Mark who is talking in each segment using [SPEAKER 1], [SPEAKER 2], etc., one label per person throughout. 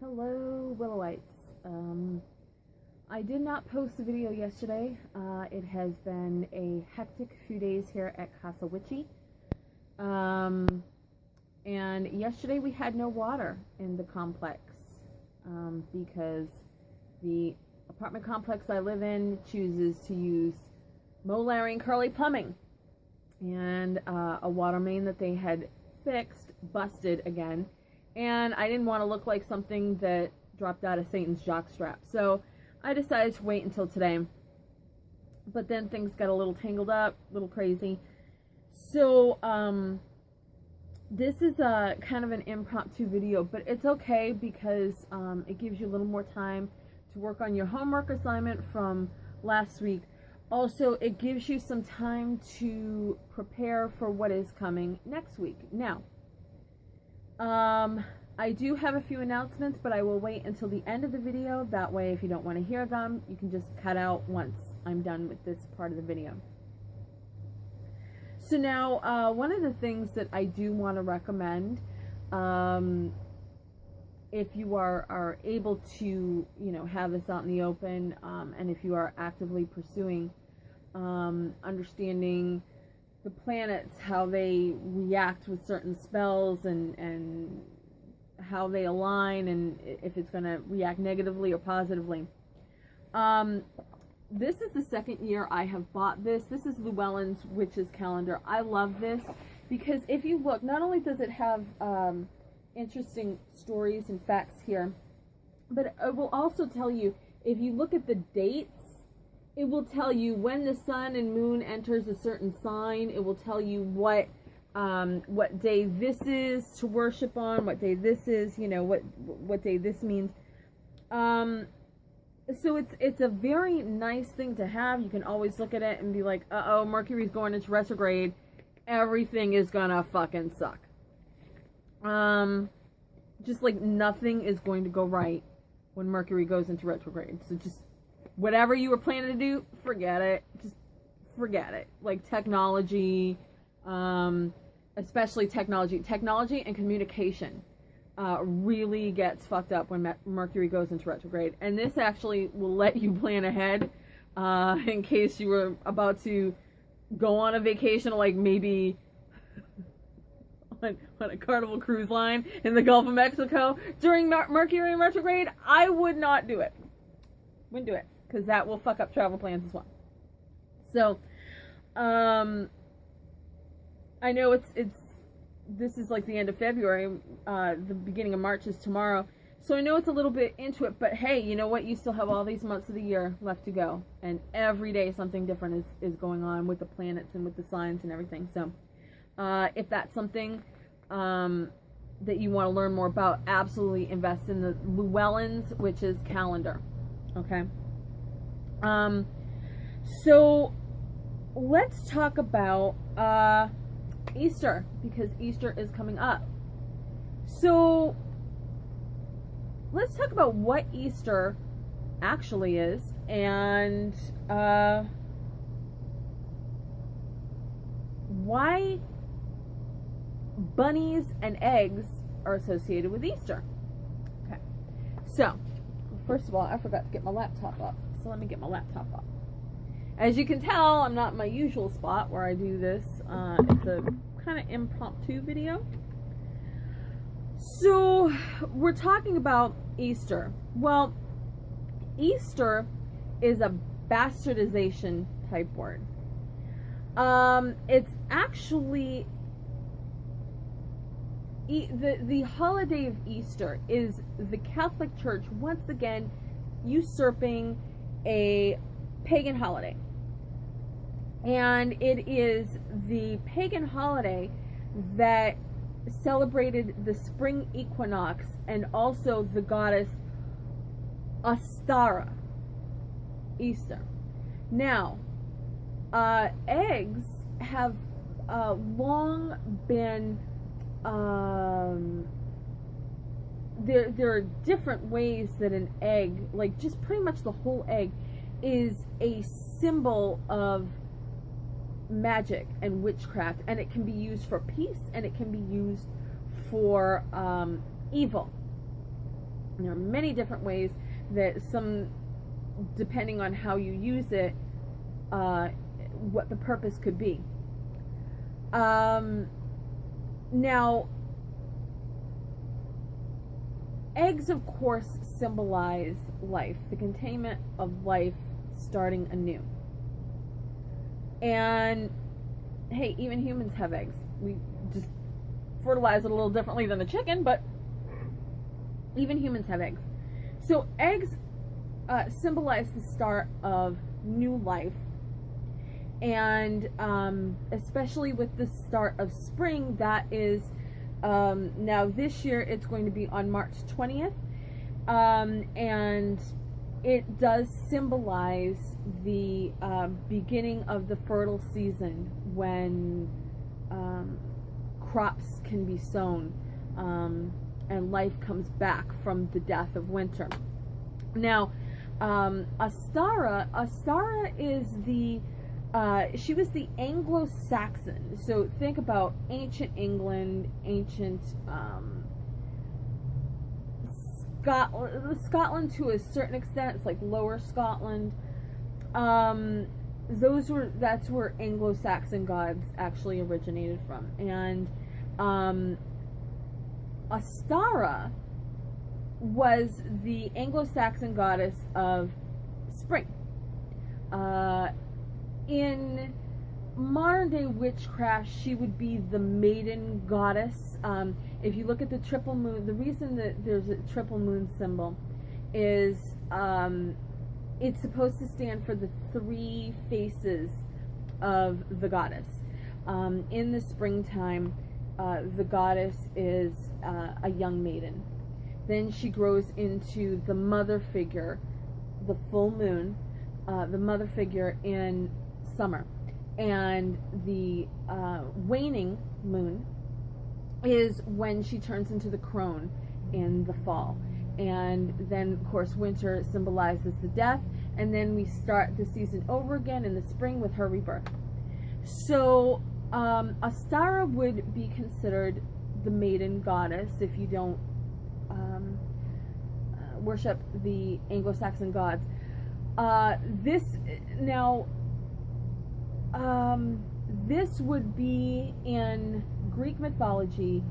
[SPEAKER 1] Hello, Willowites. I did not post a video yesterday. It has been a hectic few days here at Casa Witchy. And yesterday we had no water in the complex because the apartment complex I live in chooses to use Moe, Larry, and Curly plumbing. And a water main that they had fixed busted again. And I didn't want to look like something that dropped out of Satan's jockstrap. So I decided to wait until today. But then things got a little tangled up, a little crazy. So this is a kind of an impromptu video, but it's okay because it gives you a little more time to work on your homework assignment from last week. Also, it gives you some time to prepare for what is coming next week. Now, I do have a few announcements, but I will wait until the end of the video. That way, if you don't want to hear them, you can just cut out once I'm done with this part of the video. So now, one of the things that I do want to recommend, if you are able to, have this out in the open, and if you are actively pursuing understanding the planets, how they react with certain spells, and how they align, and if it's going to react negatively or positively. This is the second year I have bought this. This is Llewellyn's Witch's Calendar. I love this because if you look, not only does it have interesting stories and facts here, but it will also tell you, if you look at the dates, it will tell you when the sun and moon enters a certain sign. It will tell you what day this is to worship on, what day this is, what day this means. So it's a very nice thing to have. You can always look at it and be like, uh-oh, Mercury's going into retrograde. Everything is gonna fucking suck. Just like nothing is going to go right when Mercury goes into retrograde. So just whatever you were planning to do, forget it. Just forget it. Like technology, especially technology and communication really gets fucked up when Mercury goes into retrograde. And this actually will let you plan ahead in case you were about to go on a vacation, like maybe on a Carnival cruise line in the Gulf of Mexico during Mercury retrograde. I would not do it. Wouldn't do it, because that will fuck up travel plans as well. So, I know this is like the end of February, the beginning of March is tomorrow, so I know it's a little bit into it, but hey, you know what, you still have all these months of the year left to go, and every day something different is going on with the planets and with the signs and everything. So if that's something that you want to learn more about, absolutely invest in the Llewellyn's Witch's Calendar. Okay. So let's talk about Easter, because Easter is coming up. So let's talk about what Easter actually is, and why bunnies and eggs are associated with Easter. Okay, so first of all, I forgot to get my laptop up, so let me get my laptop up. As you can tell, I'm not in my usual spot where I do this. It's a kind of impromptu video. So, we're talking about Easter. Well, Easter is a bastardization type word. It's actually the holiday of Easter is the Catholic Church once again usurping a pagan holiday. And it is the pagan holiday that celebrated the spring equinox and also the goddess Ostara, Easter. Now, eggs have long been there are different ways that an egg, like just pretty much the whole egg, is a symbol of magic and witchcraft, and it can be used for peace and it can be used for evil. There are many different ways that some, depending on how you use it, what the purpose could be. Now, eggs, of course, symbolize life, the containment of life starting anew. And hey, even humans have eggs. We just fertilize it a little differently than the chicken, but even humans have eggs. So eggs symbolize the start of new life. And especially with the start of spring, that is, now this year it's going to be on March 20th. And it does symbolize the beginning of the fertile season, when crops can be sown and life comes back from the death of winter. Now, Astara is the she was the Anglo-Saxon. So think about ancient England, ancient Scotland to a certain extent. It's like Lower Scotland. That's where Anglo-Saxon gods actually originated from. And Astara was the Anglo-Saxon goddess of spring. In modern day witchcraft, she would be the maiden goddess. If you look at the triple moon, the reason that there's a triple moon symbol is it's supposed to stand for the three faces of the goddess. In the springtime, the goddess is a young maiden. Then she grows into the mother figure, the full moon, the mother figure in summer. And the waning moon is when she turns into the crone in the fall. And then, of course, winter symbolizes the death. And then we start the season over again in the spring with her rebirth. So Astara would be considered the maiden goddess if you don't worship the Anglo-Saxon gods. This would be in Greek mythology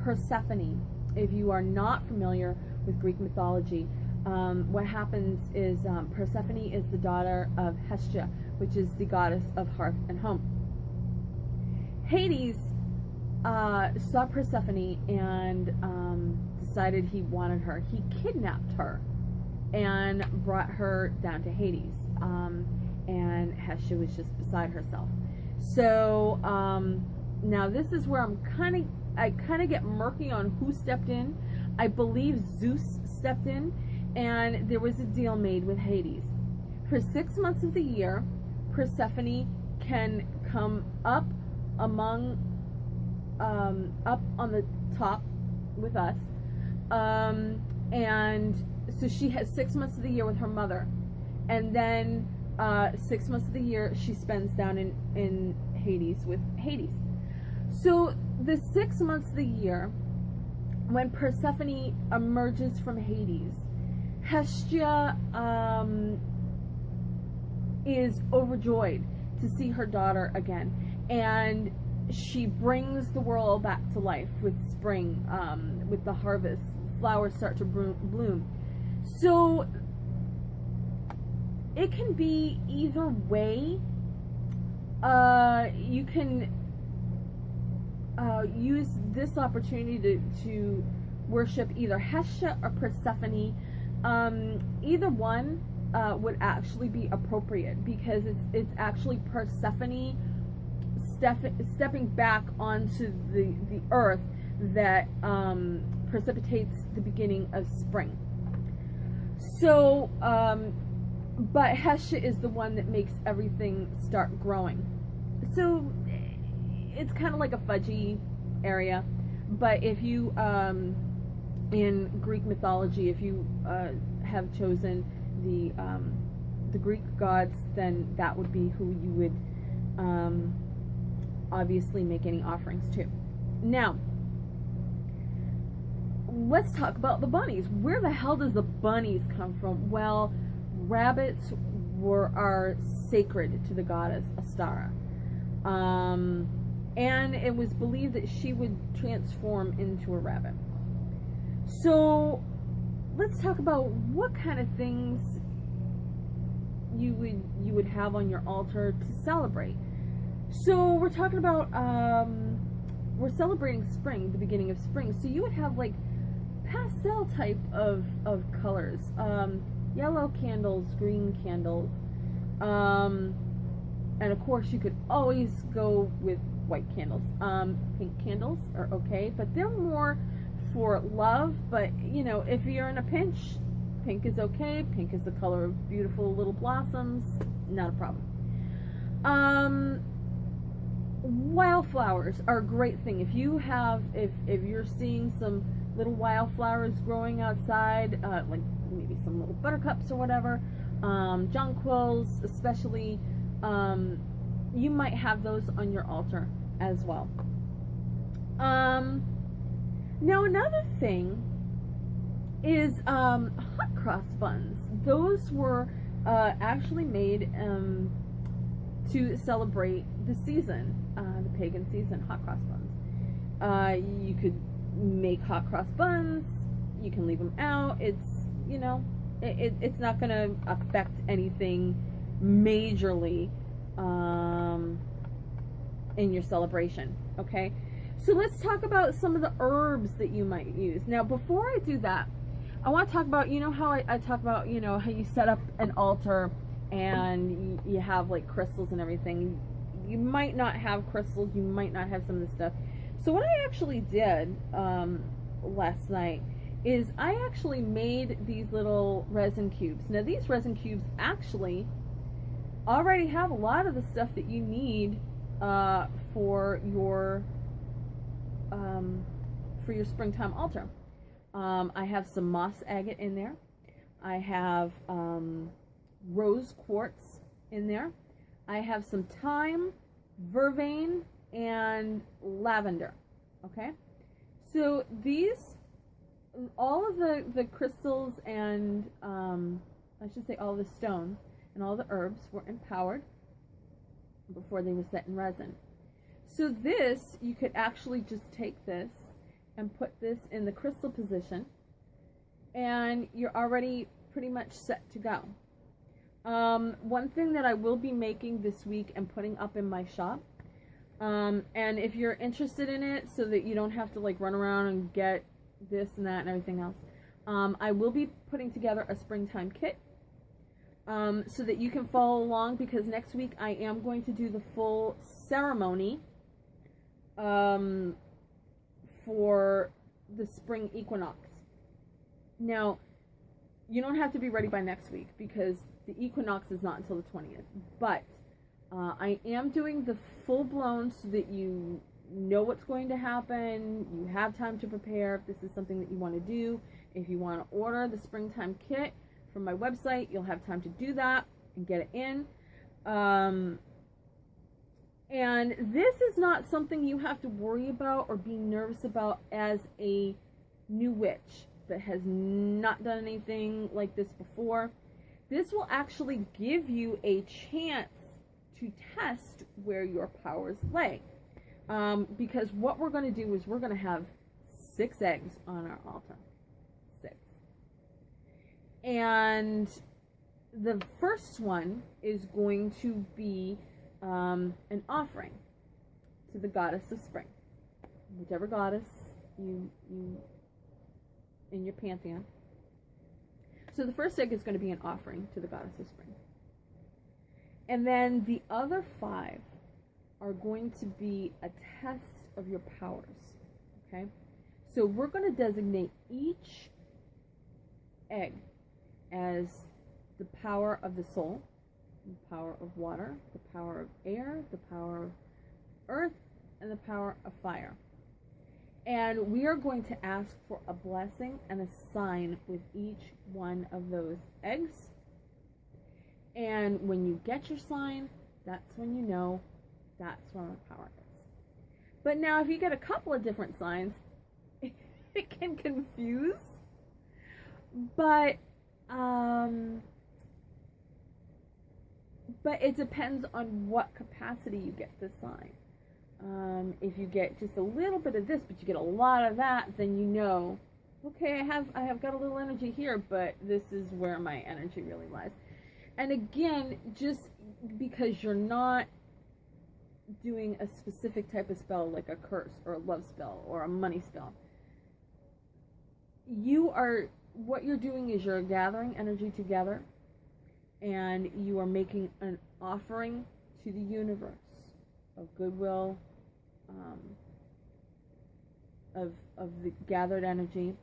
[SPEAKER 1] Persephone. If you are not familiar with Greek mythology, what happens is Persephone is the daughter of Hestia, which is the goddess of hearth and home. Hades saw Persephone and decided he wanted her. He kidnapped her and brought her down to Hades. And Hestia was just beside herself. So now this is where I kind of get murky on who stepped in. I believe Zeus stepped in, and there was a deal made with Hades. For 6 months of the year, Persephone can come up up on the top with us, and so she has 6 months of the year with her mother, and then 6 months of the year she spends down in Hades with Hades. So the 6 months of the year, when Persephone emerges from Hades, Hestia is overjoyed to see her daughter again, and she brings the world back to life with spring, with the harvest. Flowers start to bloom. So it can be either way. You can use this opportunity to worship either Hestia or Persephone. Either one would actually be appropriate, because it's actually Persephone stepping back onto the earth that precipitates the beginning of spring. So, but Hestia is the one that makes everything start growing. So it's kind of like a fudgy area. But if you in Greek mythology, if you have chosen the Greek gods, then that would be who you would obviously make any offerings to. Now, let's talk about the bunnies. Where the hell does the bunnies come from? Well, rabbits are sacred to the goddess Astara. And it was believed that she would transform into a rabbit. So let's talk about what kind of things you would have on your altar to celebrate. So we're talking about we're celebrating spring, the beginning of spring. So you would have like pastel type of colors, yellow candles, green candles, and of course you could always go with white candles. Pink candles are okay, but they're more for love. But you know, if you're in a pinch, pink is okay. Pink is the color of beautiful little blossoms, not a problem. Wildflowers are a great thing. If you have, if you're seeing some little wildflowers growing outside, like maybe some little buttercups or whatever, jonquils especially, you might have those on your altar as well. Now another thing is hot cross buns. Those were actually made to celebrate the season, the pagan season, hot cross buns. You could make hot cross buns, you can leave them out. It's, you know, it's not going to affect anything majorly in your celebration, okay? So let's talk about some of the herbs that you might use. Now, before I do that, I want to talk about, you know how I talk about, you know, how you set up an altar and you have like crystals and everything. You might not have crystals, you might not have some of the stuff. So what I actually did last night is I actually made these little resin cubes. Now these resin cubes actually already have a lot of the stuff that you need for your springtime altar. I have some moss agate in there. I have rose quartz in there. I have some thyme, vervain, and lavender. Okay, so these, all of the crystals and I should say all the stones and all the herbs were empowered before they were set in resin. So this, you could actually just take this and put this in the crystal position and you're already pretty much set to go. One thing that I will be making this week and putting up in my shop, and if you're interested in it so that you don't have to like run around and get this and that and everything else, I will be putting together a springtime kit so that you can follow along, because next week I am going to do the full ceremony for the spring equinox. Now, you don't have to be ready by next week because the equinox is not until the 20th, but I am doing the full-blown so that you know what's going to happen, you have time to prepare if this is something that you want to do. If you want to order the springtime kit from my website, you'll have time to do that and get it in. And this is not something you have to worry about or be nervous about as a new witch that has not done anything like this before. This will actually give you a chance to test where your powers lay. Because what we're going to do is we're going to have 6 eggs on our altar. 6. And the first one is going to be an offering to the goddess of spring. Whichever goddess you in your pantheon. So the first egg is going to be an offering to the goddess of spring. And then the other 5 are going to be a test of your powers. Okay? So we're going to designate each egg as the power of the soul, the power of water, the power of air, the power of earth, and the power of fire. And we are going to ask for a blessing and a sign with each one of those eggs. And when you get your sign, that's when you know that's when the power is. But now if you get a couple of different signs, it can confuse. But it depends on what capacity you get the sign. If you get just a little bit of this, but you get a lot of that, then you know, okay, I have got a little energy here, but this is where my energy really lies. And again, just because you're not doing a specific type of spell, like a curse or a love spell or a money spell, what you're doing is you're gathering energy together, and you are making an offering to the universe of goodwill, of the gathered energy,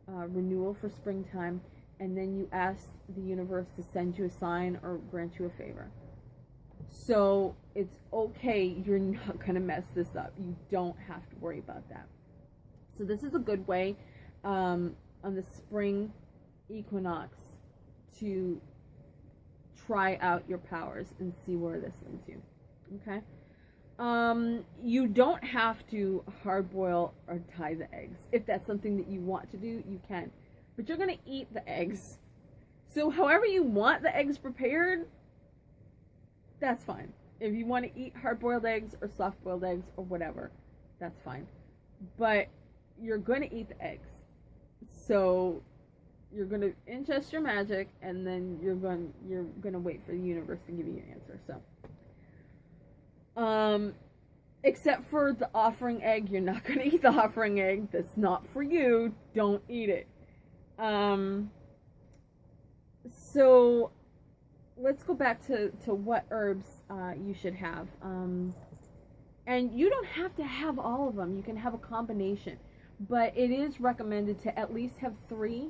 [SPEAKER 1] renewal for springtime, and then you ask the universe to send you a sign or grant you a favor. So it's okay, you're not going to mess this up. You don't have to worry about that. So this is a good way on the spring equinox to try out your powers and see where this leads you. Okay? You don't have to hard boil or tie the eggs. If that's something that you want to do, you can. But you're going to eat the eggs. So however you want the eggs prepared, that's fine. If you want to eat hard-boiled eggs or soft-boiled eggs or whatever, that's fine. But you're going to eat the eggs. So you're going to ingest your magic, and then you're going to wait for the universe to give you your answer. So except for the offering egg, you're not going to eat the offering egg. That's not for you. Don't eat it. So let's go back to what herbs you should have. And you don't have to have all of them. You can have a combination. But it is recommended to at least have 3,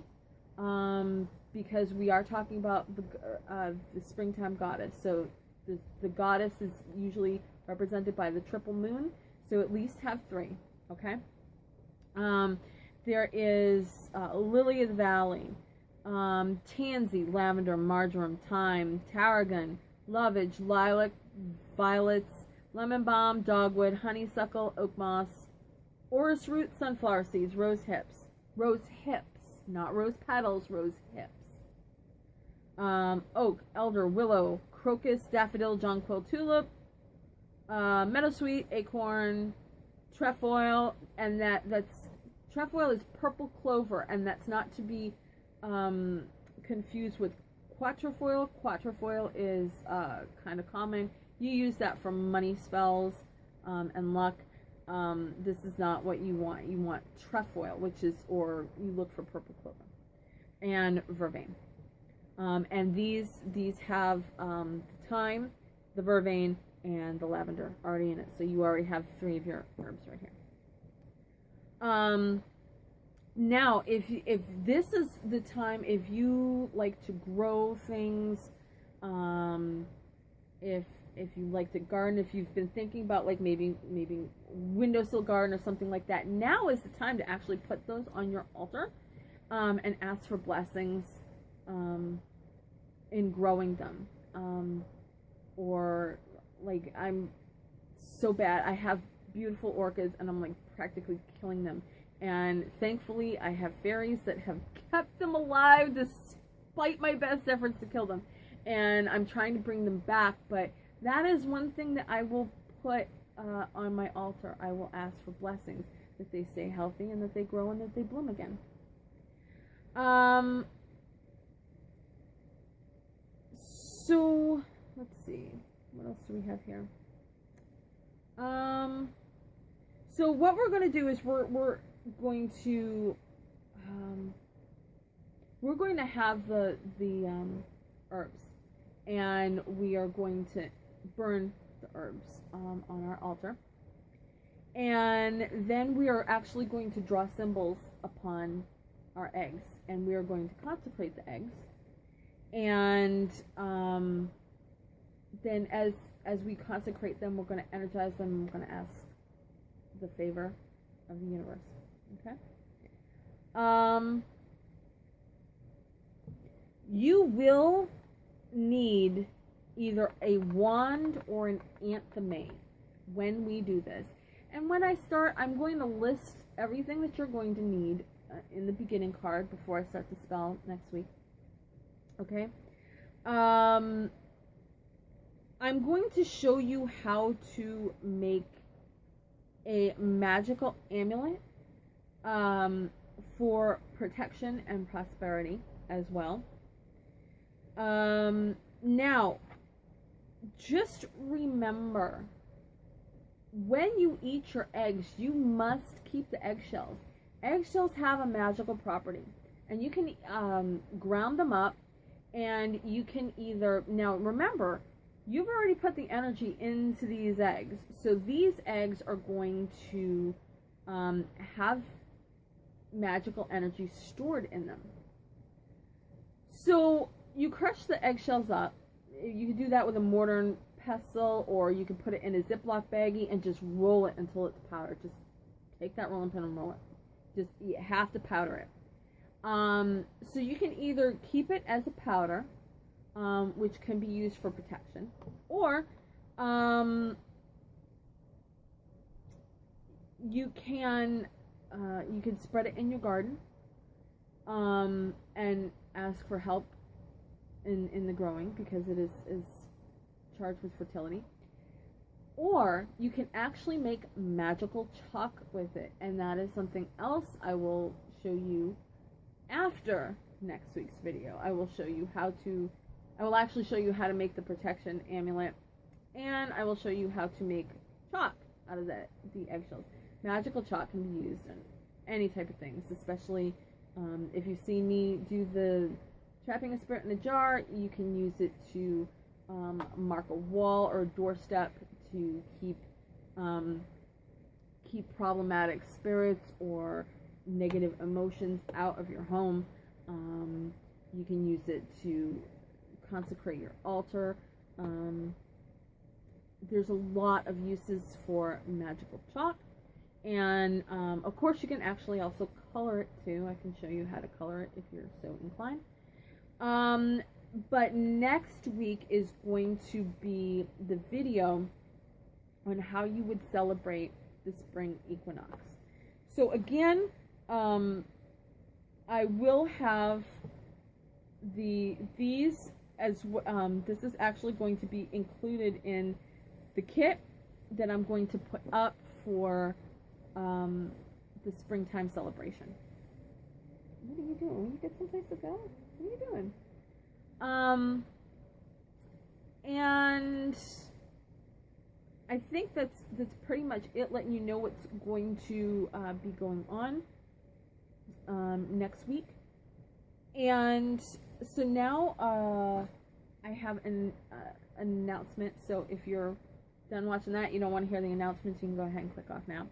[SPEAKER 1] because we are talking about the springtime goddess. So the goddess is usually represented by the triple moon. So at least have 3, okay? There is lily of the valley, tansy, lavender, marjoram, thyme, tarragon, lovage, lilac, violets, lemon balm, dogwood, honeysuckle, oak moss, orris root, sunflower seeds, rose hips, not rose petals, rose hips, oak, elder, willow, crocus, daffodil, jonquil, tulip, meadowsweet, acorn, trefoil, and that's trefoil is purple clover, and that's not to be confused with quatrefoil. Quatrefoil is kind of common. You use that for money spells and luck. This is not what you want. You want trefoil, which is, or you look for purple clover, and vervain. And these have the thyme, the vervain, and the lavender already in it. So you already have 3 of your herbs right here. Now, if this is the time, if you like to grow things, if you like to garden, if you've been thinking about like maybe windowsill garden or something like that, now is the time to actually put those on your altar, and ask for blessings in growing them. Or like, I'm so bad, I have beautiful orchids and I'm like practically killing them, and thankfully I have fairies that have kept them alive despite my best efforts to kill them, and I'm trying to bring them back. But that is one thing that I will put on my altar. I will ask for blessings, that they stay healthy and that they grow and that they bloom again. So let's see, what else do we have here? So what we're going to do is we're going to have the herbs, and we are going to burn the herbs on our altar, and then we are actually going to draw symbols upon our eggs, and we are going to consecrate the eggs, and then as we consecrate them, we're going to energize them, and we're going to ask the favor of the universe. Okay? You will need either a wand or an antheme when we do this. And when I start, I'm going to list everything that you're going to need in the beginning card before I start the spell next week. Okay? I'm going to show you how to make a magical amulet for protection and prosperity as well. Now, just remember, when you eat your eggs, you must keep the eggshells. Eggshells have a magical property, and you can ground them up, and you can either, now remember, you've already put the energy into these eggs, so these eggs are going to have magical energy stored in them. So you crush the eggshells up. You can do that with a mortar and pestle, or you can put it in a Ziploc baggie and just roll it until it's powder. Just take that rolling pin and roll it. Just, you have to powder it. So you can either keep it as a powder, which can be used for protection, or you can spread it in your garden and ask for help in the growing, because it is charged with fertility. Or you can actually make magical chalk with it, and that is something else I will show you after next week's video. I will actually show you how to make the protection amulet, and I will show you how to make chalk out of the eggshells. Magical chalk can be used in any type of things, especially if you've seen me do the trapping a spirit in a jar. You can use it to mark a wall or a doorstep to keep problematic spirits or negative emotions out of your home. You can use it to consecrate your altar. There's a lot of uses for magical chalk, and of course you can actually also color it too. I can show you how to color it if you're so inclined. But next week is going to be the video on how you would celebrate the spring equinox. So again, I will have these as this is actually going to be included in the kit that I'm going to put up for the springtime celebration. What are you doing? Will you get someplace to go? What are you doing? And I think that's pretty much it, letting you know what's going to be going on next week. And so now I have an announcement. So if you're done watching that, you don't want to hear the announcements, you can go ahead and click off now.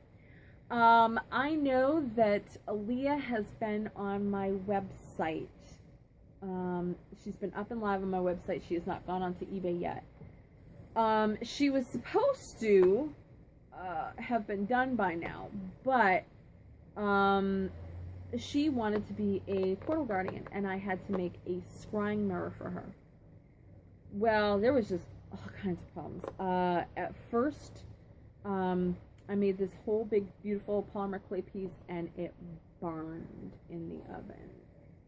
[SPEAKER 1] I know that Aaliyah has been on my website. She's been up and live on my website. She has not gone onto eBay yet. She was supposed to have been done by now, but she wanted to be a portal guardian, and I had to make a scrying mirror for her. Well, there was just all kinds of problems. At first, I made this whole big beautiful polymer clay piece, and it burned in the oven.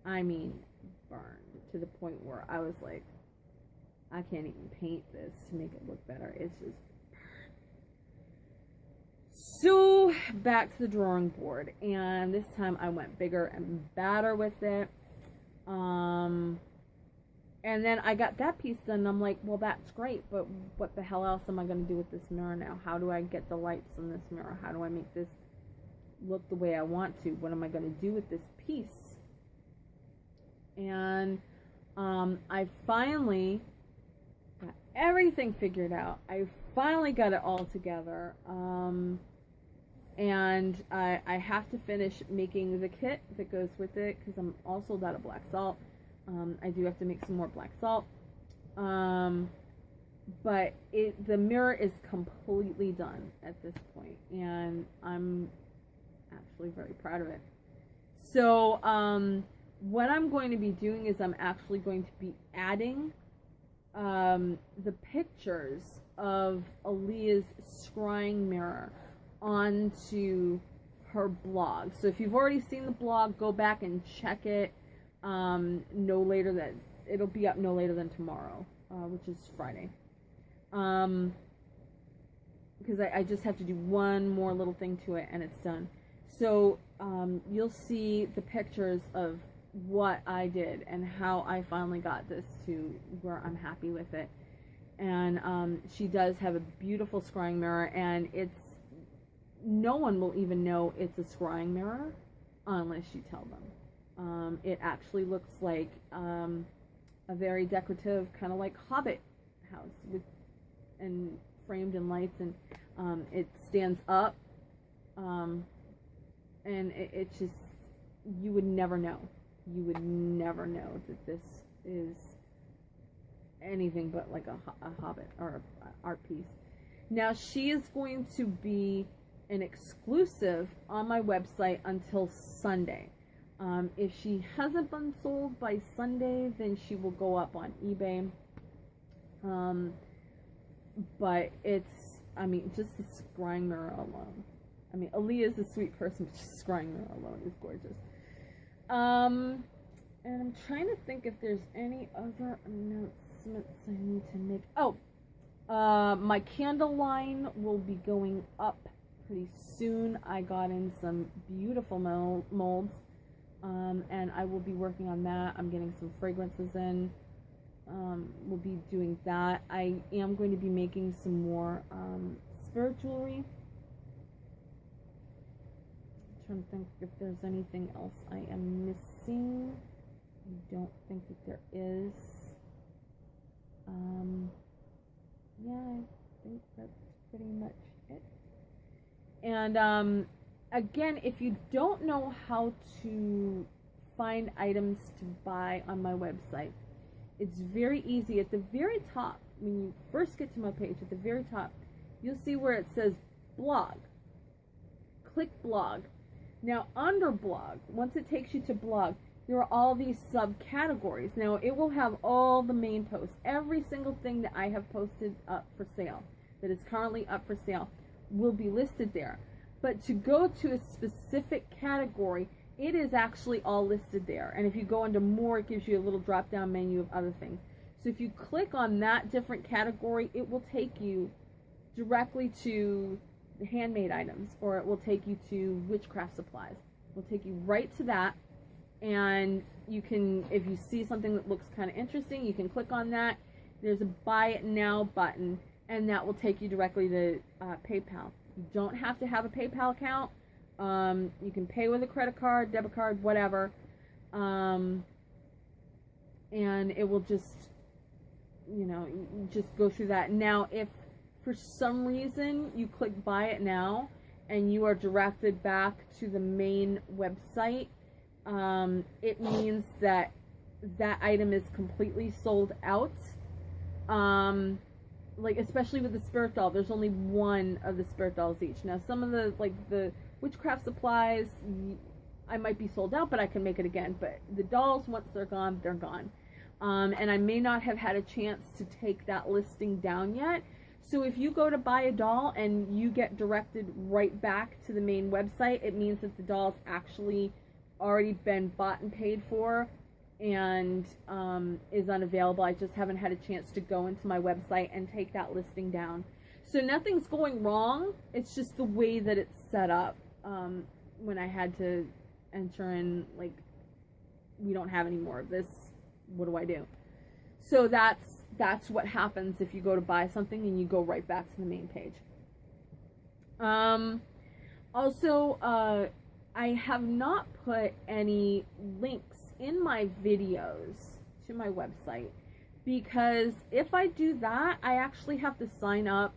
[SPEAKER 1] I mean, burned to the point where I was like, I can't even paint this to make it look better. It's just burned. So back to the drawing board, and this time I went bigger and badder with it. And then I got that piece done, and I'm like, well, that's great, but what the hell else am I going to do with this mirror now? How do I get the lights in this mirror? How do I make this look the way I want to? What am I going to do with this piece? And I finally got everything figured out. I finally got it all together. And I have to finish making the kit that goes with it, because I'm all sold out of black salt. I do have to make some more black salt. But the mirror is completely done at this point, and I'm actually very proud of it. So what I'm going to be doing is I'm actually going to be adding the pictures of Aaliyah's scrying mirror onto her blog. So if you've already seen the blog, go back and check it. It'll be up no later than tomorrow, which is Friday. Because I just have to do one more little thing to it and it's done. So you'll see the pictures of what I did and how I finally got this to where I'm happy with it. And she does have a beautiful scrying mirror, and no one will even know it's a scrying mirror unless you tell them. It actually looks like a very decorative, kind of like Hobbit house and framed in lights, and it stands up, and it's just, you would never know that this is anything but like a Hobbit or a art piece. Now, she is going to be an exclusive on my website until Sunday. If she hasn't been sold by Sunday, then she will go up on eBay. But it's, I mean, just the scrying mirror alone. I mean, Aaliyah is a sweet person, but just scrying mirror alone is gorgeous. And I'm trying to think if there's any other announcements I need to make. Oh, my candle line will be going up pretty soon. I got in some beautiful molds, and I will be working on that. I'm getting some fragrances in. We'll be doing that. I am going to be making some more spirit jewelry. I'm trying to think if there's anything else I am missing. I don't think that there is. Yeah, I think that's pretty much it. And again, if you don't know how to find items to buy on my website, it's very easy. At the very top, when you first get to my page, at the very top, you'll see where it says blog. Click blog. Now, under blog, once it takes you to blog, there are all these subcategories. Now, it will have all the main posts. Every single thing that I have posted up for sale, that is currently up for sale, will be listed there. But to go to a specific category, it is actually all listed there. And if you go into more, it gives you a little drop-down menu of other things. So if you click on that different category, it will take you directly to the handmade items, or it will take you to witchcraft supplies. It will take you right to that. And you can, if you see something that looks kind of interesting, you can click on that. There's a buy it now button, and that will take you directly to PayPal. You don't have to have a PayPal account. You can pay with a credit card, debit card, whatever. And it will just, just go through that. Now, if for some reason you click buy it now and you are directed back to the main website, it means that that item is completely sold out. Like, especially with the spirit doll, there's only one of the spirit dolls each. Now, some of the, like, the witchcraft supplies, I might be sold out, but I can make it again. But the dolls, once they're gone, they're gone. And I may not have had a chance to take that listing down yet. So if you go to buy a doll and you get directed right back to the main website, it means that the doll's actually already been bought and paid for and is unavailable. I just haven't had a chance to go into my website and take that listing down. So nothing's going wrong. It's just the way that it's set up. When I had to enter in, like, we don't have any more of this, what do I do? So that's what happens if you go to buy something and you go right back to the main page. Also, I have not put any links in my videos to my website, because if I do that, I actually have to sign up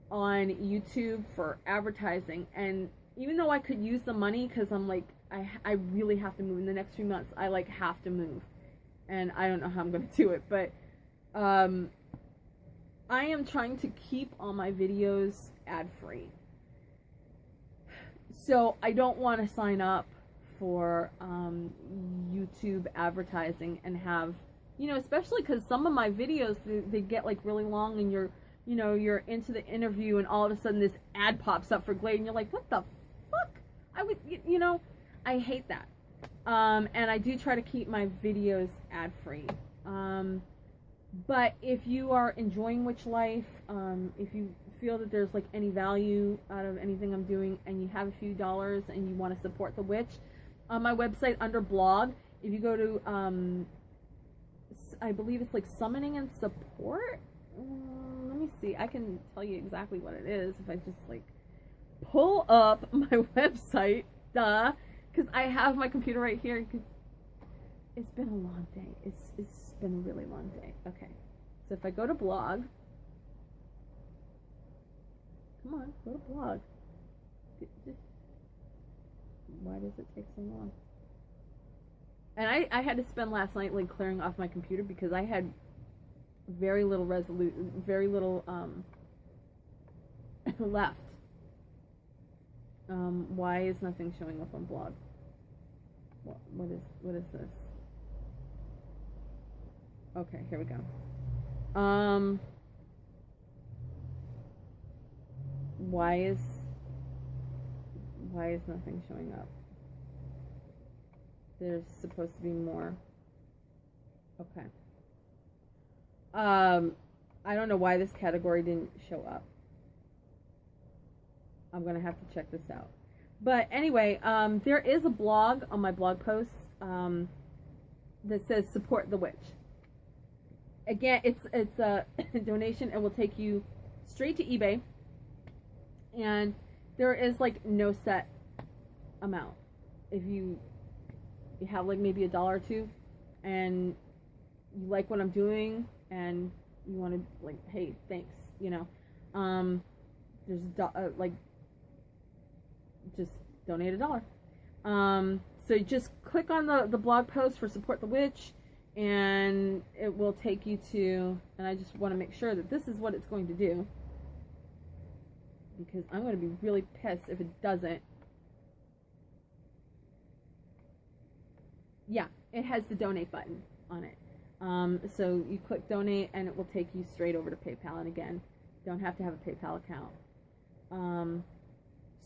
[SPEAKER 1] on YouTube for advertising. And even though I could use the money, because I'm like, I really have to move in the next few months, I like have to move, and I don't know how I'm going to do it, but I am trying to keep all my videos ad-free. So I don't want to sign up for YouTube advertising and have, you know, especially because some of my videos, they get like really long, and you're into the interview, and all of a sudden this ad pops up for Glade, and you're like, what the fuck? I would, you know, I hate that. And I do try to keep my videos ad free. But if you are enjoying Witch Life, if you feel that there's like any value out of anything I'm doing, and you have a few dollars and you want to support the witch, on my website under blog, if you go to I believe it's like summoning and support. Let me see, I can tell you exactly what it is if I just like pull up my website, because I have my computer right here. It's been a long day. It's been a really long day. Okay, so if I go to blog, come on, go to blog. Why does it take so long? And I had to spend last night like clearing off my computer because I had very little left. Why is nothing showing up on blog? What is this? Okay, here we go. Why is nothing showing up? There's supposed to be more. Okay. I don't know why this category didn't show up. I'm gonna have to check this out. But anyway, there is a blog on my blog post that says support the witch. Again, it's a donation. It will take you straight to eBay, and there is like no set amount. If you have like maybe $1 or $2, and you like what I'm doing, and you want to like, hey, thanks, you know, there's like, just donate $1. So you just click on the blog post for support the witch, and it will take you to, and I just want to make sure that this is what it's going to do, because I'm going to be really pissed if it doesn't. Yeah, it has the donate button on it. So you click donate, and it will take you straight over to PayPal. And again, don't have to have a PayPal account.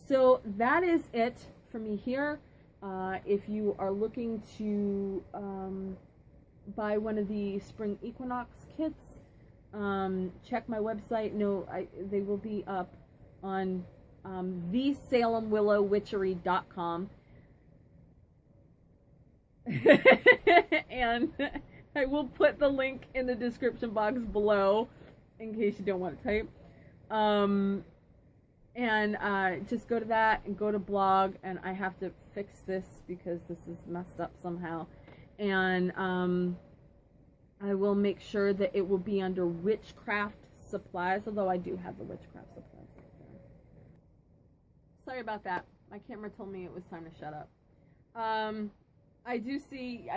[SPEAKER 1] So that is it for me here. If you are looking to buy one of the spring equinox kits, check my website. They will be up on thesalemwillowwitchery.com. And I will put the link in the description box below in case you don't want to type. And just go to that and go to blog, and I have to fix this because this is messed up somehow. And I will make sure that it will be under witchcraft supplies, although I do have the witchcraft supplies right there. Sorry about that. My camera told me it was time to shut up. I do see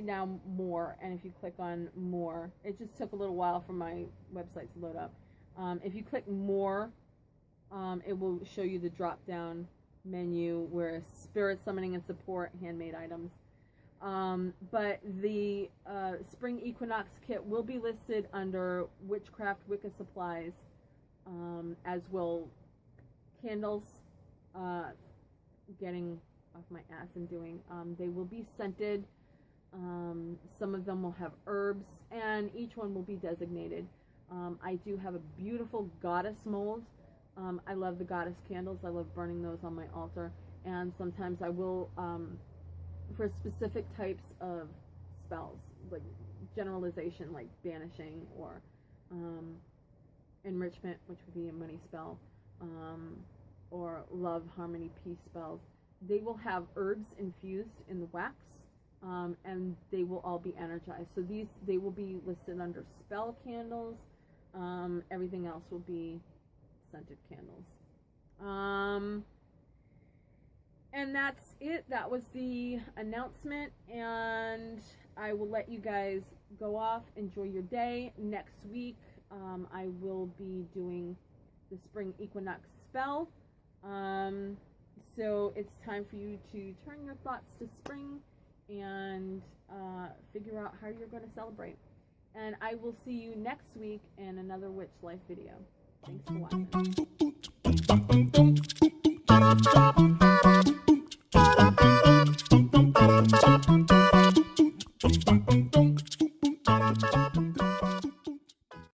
[SPEAKER 1] now more, and if you click on more, it just took a little while for my website to load up. If you click more, it will show you the drop down menu where spirit summoning and support handmade items. But the spring equinox kit will be listed under witchcraft Wicca supplies, as will candles. Getting off my ass and doing. They will be scented. Some of them will have herbs, and each one will be designated. I do have a beautiful goddess mold. I love the goddess candles. I love burning those on my altar. And sometimes I will, for specific types of spells, like generalization, like banishing, or enrichment, which would be a money spell, or love, harmony, peace spells. They will have herbs infused in the wax, and they will all be energized. So they will be listed under spell candles. Everything else will be scented candles. And that's it. That was the announcement, and I will let you guys go off. Enjoy your day. Next week, I will be doing the spring equinox spell. So it's time for you to turn your thoughts to spring and figure out how you're going to celebrate. And I will see you next week in another Witch Life video. Thanks for watching.